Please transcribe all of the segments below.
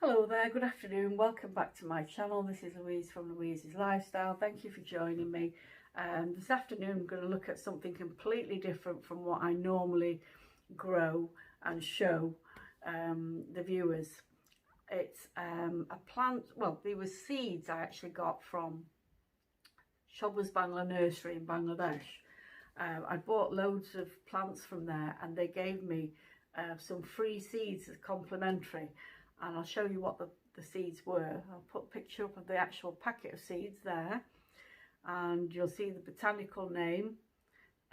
Hello there, good afternoon, welcome back to my channel. This is Louise from Louise's Lifestyle. Thank you for joining me. This afternoon I'm going to look at something completely different from what I normally grow and show the viewers. It's a plant, well, they were seeds I actually got from Shapla's Bangla nursery in Bangladesh. I bought loads of plants from there and they gave me some free seeds as complimentary. And I'll show you what the seeds were. I'll put a picture up of the actual packet of seeds there, and you'll see the botanical name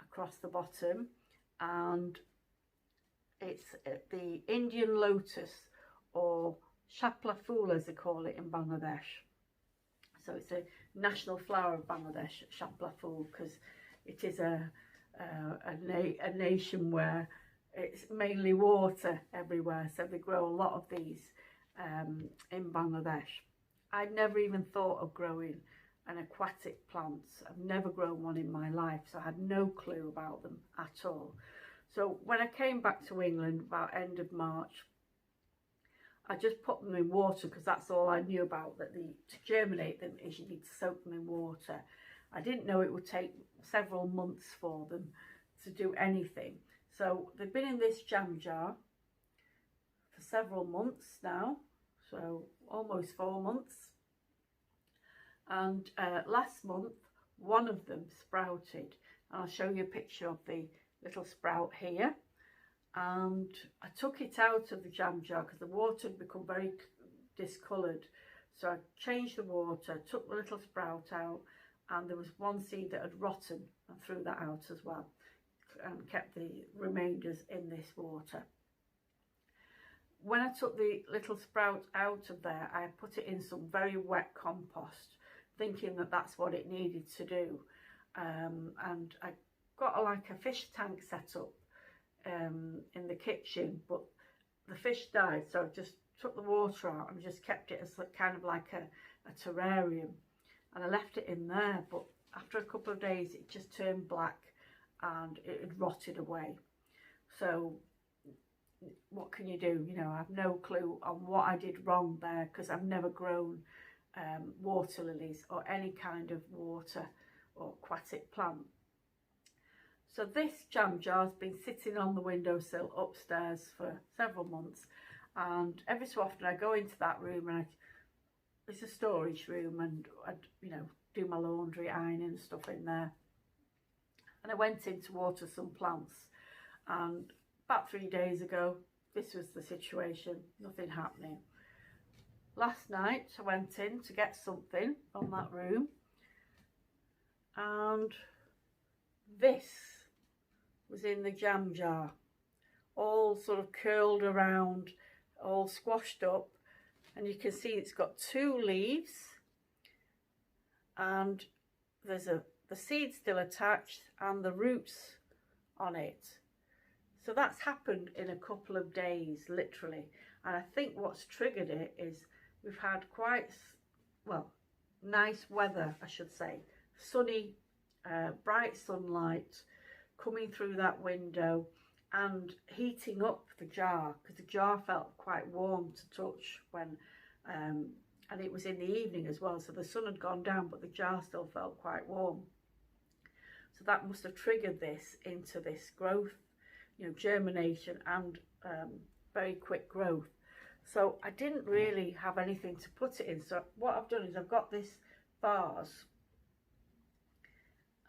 across the bottom, and it's the Indian lotus, or Shapla phool as they call it in Bangladesh. So it's a national flower of Bangladesh, Shapla phool, because it is a nation where it's mainly water everywhere, so they grow a lot of these in Bangladesh. I'd never even thought of growing an aquatic plants. I've never grown one in my life, so I had no clue about them at all. So when I came back to England about end of March, I just put them in water because that's all I knew about, that to germinate them is you need to soak them in water. I didn't know it would take several months for them to do anything. So they've been in this jam jar for several months now, so almost 4 months. And last month, one of them sprouted. And I'll show you a picture of the little sprout here. And I took it out of the jam jar because the water had become very discoloured. So I changed the water, took the little sprout out, and there was one seed that had rotten and threw that out as well, and kept the remainders in this water. When I took the little sprout out of there, I put it in some very wet compost, thinking that that's what it needed to do. And I got like a fish tank set up in the kitchen, but the fish died, so I just took the water out and just kept it as kind of like a terrarium, and I left it in there. But after a couple of days it just turned black and it had rotted away. So what can you do? You know, I have no clue on what I did wrong there, because I've never grown water lilies or any kind of water or aquatic plant. So this jam jar's been sitting on the windowsill upstairs for several months, and every so often I go into that room, and it's a storage room, and I, you know, do my laundry, ironing and stuff in there. And I went in to water some plants, and about 3 days ago this was the situation, nothing happening. Last night I went in to get something from that room, and this was in the jam jar, all sort of curled around, all squashed up, and you can see it's got 2 leaves, and there's the seed still attached and the roots on it. So that's happened in a couple of days, literally. And I think what's triggered it is we've had quite, well, nice weather, I should say. Sunny, bright sunlight coming through that window and heating up the jar, because the jar felt quite warm to touch when, and it was in the evening as well, so the sun had gone down, but the jar still felt quite warm. So that must have triggered this into this growth, you know, germination and very quick growth. So I didn't really have anything to put it in. So what I've done is I've got this vase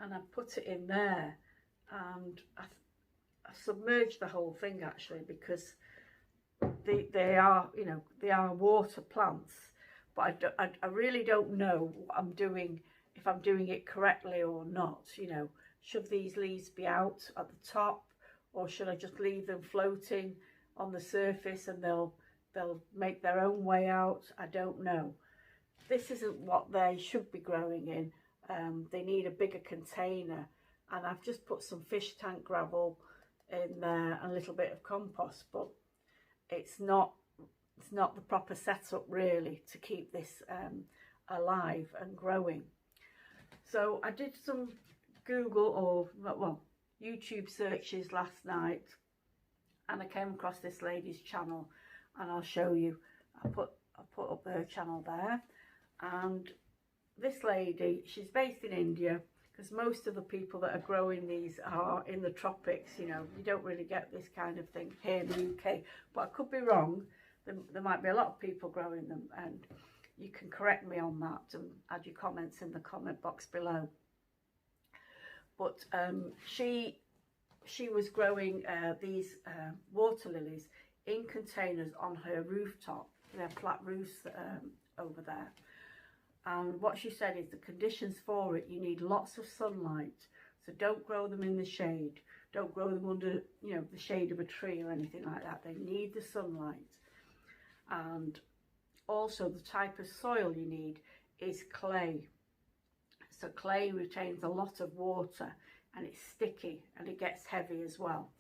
and I put it in there, and I submerged the whole thing actually, because they are, you know, they are water plants, but I really don't know what I'm doing, if I'm doing it correctly or not. You know, should these leaves be out at the top, or should I just leave them floating on the surface and they'll make their own way out? I don't know. This isn't what they should be growing in. They need a bigger container, and I've just put some fish tank gravel in there and a little bit of compost, but it's not the proper setup really to keep this alive and growing. So I did some Google, or well, YouTube searches last night, and I came across this lady's channel, and I'll show you. I put I'll put up her channel there. And this lady, she's based in India, because most of the people that are growing these are in the tropics. You know, you don't really get this kind of thing here in the UK, but I could be wrong. There might be a lot of people growing them, and you can correct me on that and add your comments in the comment box below. But she was growing these water lilies in containers on her rooftop. They're flat roofs over there. And what she said is the conditions for it, you need lots of sunlight. So don't grow them in the shade. Don't grow them under, you know, the shade of a tree or anything like that. They need the sunlight. And also the type of soil you need is clay. So clay retains a lot of water, and it's sticky, and it gets heavy as well.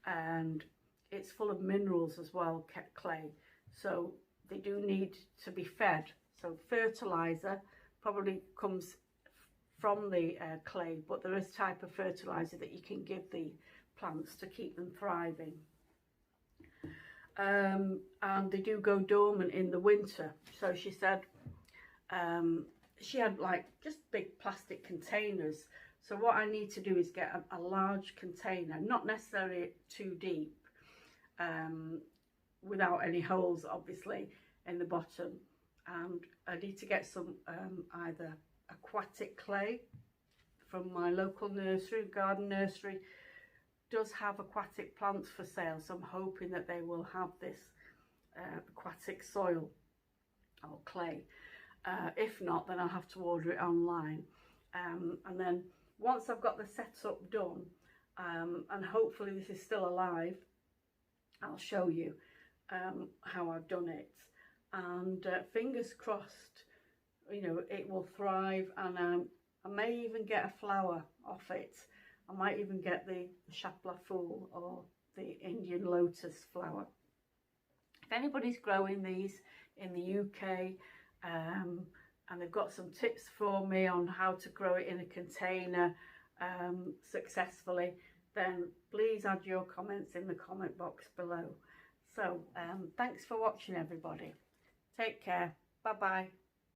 And it's full of minerals as well, clay. So they do need to be fed. So fertilizer probably comes from the clay, but there is a type of fertilizer that you can give the plants to keep them thriving. And they do go dormant in the winter. So she said she had like just big plastic containers. So what I need to do is get a large container, not necessarily too deep, without any holes obviously in the bottom. And I need to get some either aquatic clay from my local nursery, garden nursery does have aquatic plants for sale, so I'm hoping that they will have this aquatic soil or clay. If not, then I'll have to order it online. And then once I've got the setup done, and hopefully this is still alive, I'll show you how I've done it. And fingers crossed, you know, it will thrive, and I may even get a flower off it. I might even get the Shapla phool or the Indian lotus flower. If anybody's growing these in the UK and they've got some tips for me on how to grow it in a container successfully, then please add your comments in the comment box below. So thanks for watching, everybody. Take care. Bye bye.